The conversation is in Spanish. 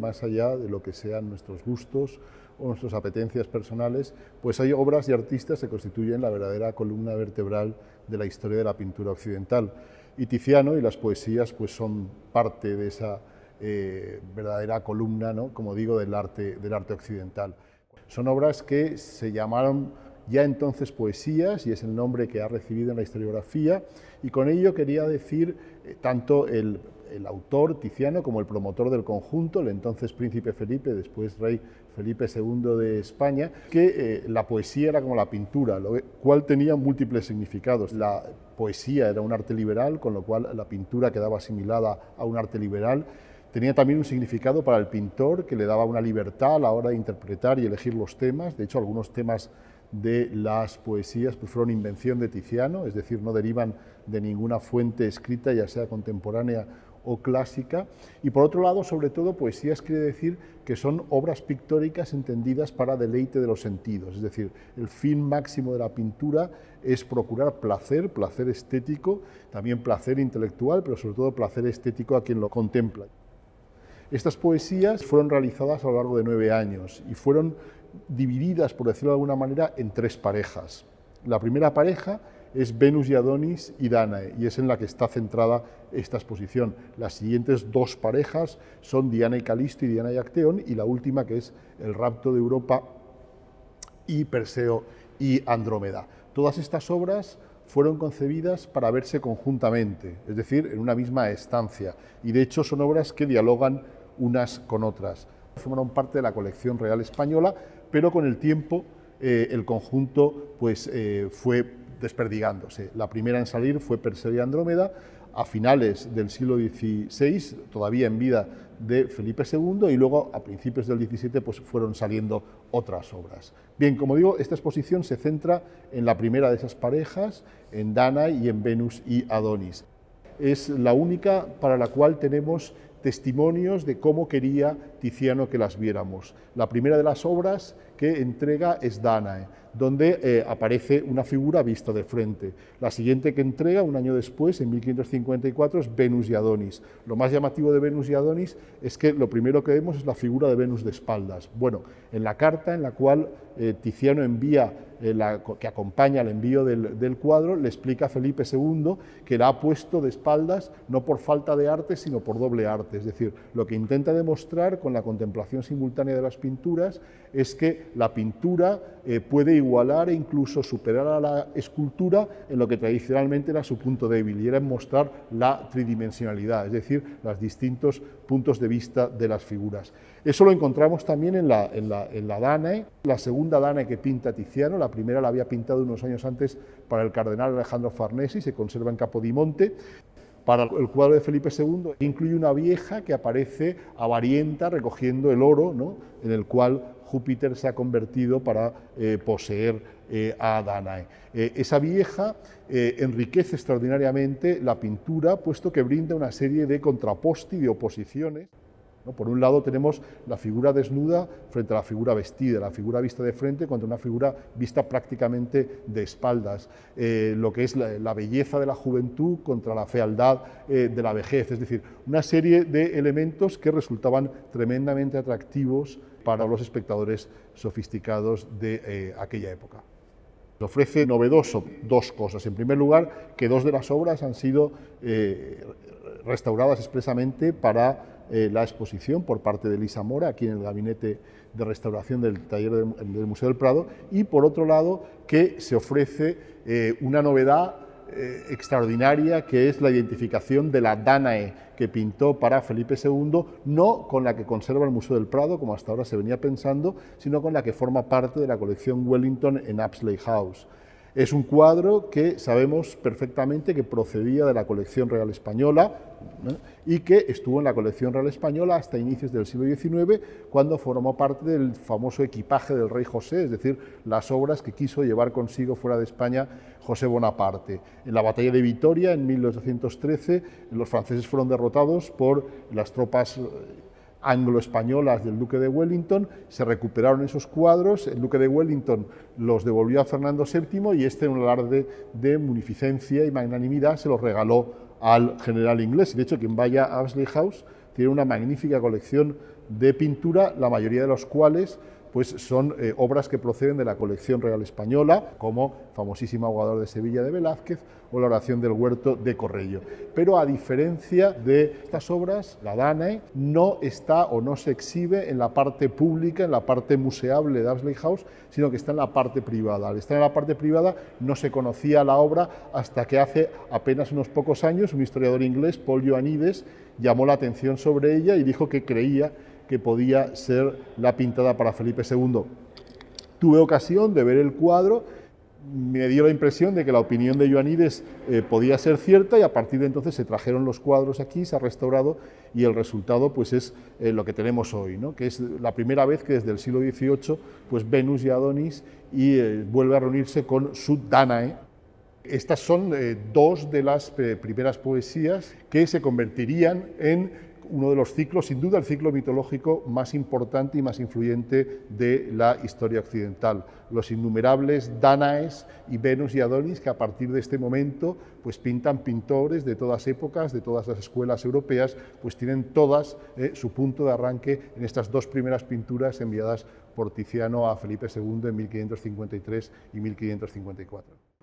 más allá de lo que sean nuestros gustos o nuestras apetencias personales, pues hay obras y artistas que constituyen la verdadera columna vertebral de la historia de la pintura occidental. Y Tiziano y las poesías pues son parte de esa verdadera columna, ¿no?, como digo, del arte occidental. Son obras que se llamaron ya entonces poesías, y es el nombre que ha recibido en la historiografía, y con ello quería decir tanto el autor Tiziano como el promotor del conjunto, el entonces príncipe Felipe, después rey Felipe II de España, que la poesía era como la pintura, lo cual tenía múltiples significados. La poesía era un arte liberal, con lo cual la pintura quedaba asimilada a un arte liberal. Tenía también un significado para el pintor, que le daba una libertad a la hora de interpretar y elegir los temas. De hecho, algunos temas de las poesías pues fueron invención de Tiziano, es decir, no derivan de ninguna fuente escrita, ya sea contemporánea o clásica. Y por otro lado, sobre todo, poesías quiere decir que son obras pictóricas entendidas para deleite de los sentidos, es decir, el fin máximo de la pintura es procurar placer, placer estético, también placer intelectual, pero sobre todo placer estético a quien lo contempla. Estas poesías fueron realizadas a lo largo de 9 años y fueron divididas, por decirlo de alguna manera, en 3 parejas. La primera pareja es Venus y Adonis y Dánae, y es en la que está centrada esta exposición. Las siguientes 2 parejas son Diana y Calisto y Diana y Acteón, y la última, que es el rapto de Europa y Perseo y Andrómeda. Todas estas obras fueron concebidas para verse conjuntamente, es decir, en una misma estancia, y de hecho son obras que dialogan unas con otras. Formaron parte de la colección real española, pero con el tiempo el conjunto pues, fue desperdigándose. La primera en salir fue Perseo y Andrómeda, a finales del siglo XVI, todavía en vida de Felipe II, y luego a principios del XVII pues, fueron saliendo otras obras. Bien, como digo, esta exposición se centra en la primera de esas parejas, en Dánae y en Venus y Adonis. Es la única para la cual tenemos testimonios de cómo quería Tiziano que las viéramos. La primera de las obras que entrega es Dánae, donde aparece una figura vista de frente. La siguiente que entrega, un año después, en 1554, es Venus y Adonis. Lo más llamativo de Venus y Adonis es que lo primero que vemos es la figura de Venus de espaldas. Bueno, en la carta en la cual Tiziano envía, que acompaña al envío del cuadro, le explica a Felipe II que la ha puesto de espaldas no por falta de arte, sino por doble arte. Es decir, lo que intenta demostrar con la contemplación simultánea de las pinturas es que la pintura puede igualar e incluso superar a la escultura en lo que tradicionalmente era su punto débil, y era en mostrar la tridimensionalidad, es decir, los distintos puntos de vista de las figuras. Eso lo encontramos también en la Dánae, la segunda Dánae que pinta Tiziano. La primera la había pintado unos años antes para el cardenal Alejandro Farnesi, se conserva en Capodimonte. Para el cuadro de Felipe II incluye una vieja que aparece avarienta recogiendo el oro, ¿no?, en el cual Júpiter se ha convertido para poseer a Dánae. Esa vieja enriquece extraordinariamente la pintura, puesto que brinda una serie de contraposti, de oposiciones. Por un lado tenemos la figura desnuda frente a la figura vestida, la figura vista de frente contra una figura vista prácticamente de espaldas, lo que es la belleza de la juventud contra la fealdad de la vejez, es decir, una serie de elementos que resultaban tremendamente atractivos para los espectadores sofisticados de aquella época. Ofrece novedoso 2 cosas. En primer lugar, que 2 de las obras han sido restauradas expresamente para la exposición por parte de Elisa Mora, aquí en el gabinete de restauración del taller del Museo del Prado, y por otro lado que se ofrece una novedad extraordinaria, que es la identificación de la Dánae que pintó para Felipe II, no con la que conserva el Museo del Prado, como hasta ahora se venía pensando, sino con la que forma parte de la colección Wellington en Apsley House. Es un cuadro que sabemos perfectamente que procedía de la colección real española, ¿no?, y que estuvo en la colección real española hasta inicios del siglo XIX, cuando formó parte del famoso equipaje del rey José, es decir, las obras que quiso llevar consigo fuera de España José Bonaparte. En la batalla de Vitoria, en 1813, los franceses fueron derrotados por las tropas anglo-españolas del duque de Wellington, se recuperaron esos cuadros, el duque de Wellington los devolvió a Fernando VII y este, en un alarde de munificencia y magnanimidad, se los regaló al general inglés. De hecho, quien vaya a Apsley House tiene una magnífica colección de pintura, la mayoría de los cuales pues son obras que proceden de la colección real española, como el famosísimo Aguador de Sevilla de Velázquez o la Oración del Huerto de Correggio. Pero a diferencia de estas obras, la Danae no está o no se exhibe en la parte pública, en la parte museable de Apsley House, sino que está en la parte privada. Al estar en la parte privada no se conocía la obra hasta que hace apenas unos pocos años un historiador inglés, Paul Ioannidis, llamó la atención sobre ella y dijo que creía que podía ser la pintada para Felipe II. Tuve ocasión de ver el cuadro, me dio la impresión de que la opinión de Ioannidis podía ser cierta y a partir de entonces se trajeron los cuadros aquí, se ha restaurado y el resultado pues es lo que tenemos hoy, ¿no? Que es la primera vez que desde el siglo XVIII pues Venus y Adonis vuelve a reunirse con su Danae. Estas son dos de las primeras poesías que se convertirían en uno de los ciclos, sin duda el ciclo mitológico más importante y más influyente de la historia occidental. Los innumerables Danaes y Venus y Adonis que a partir de este momento pues pintan pintores de todas épocas, de todas las escuelas europeas, pues tienen todas su punto de arranque en estas dos primeras pinturas enviadas por Tiziano a Felipe II en 1553 y 1554.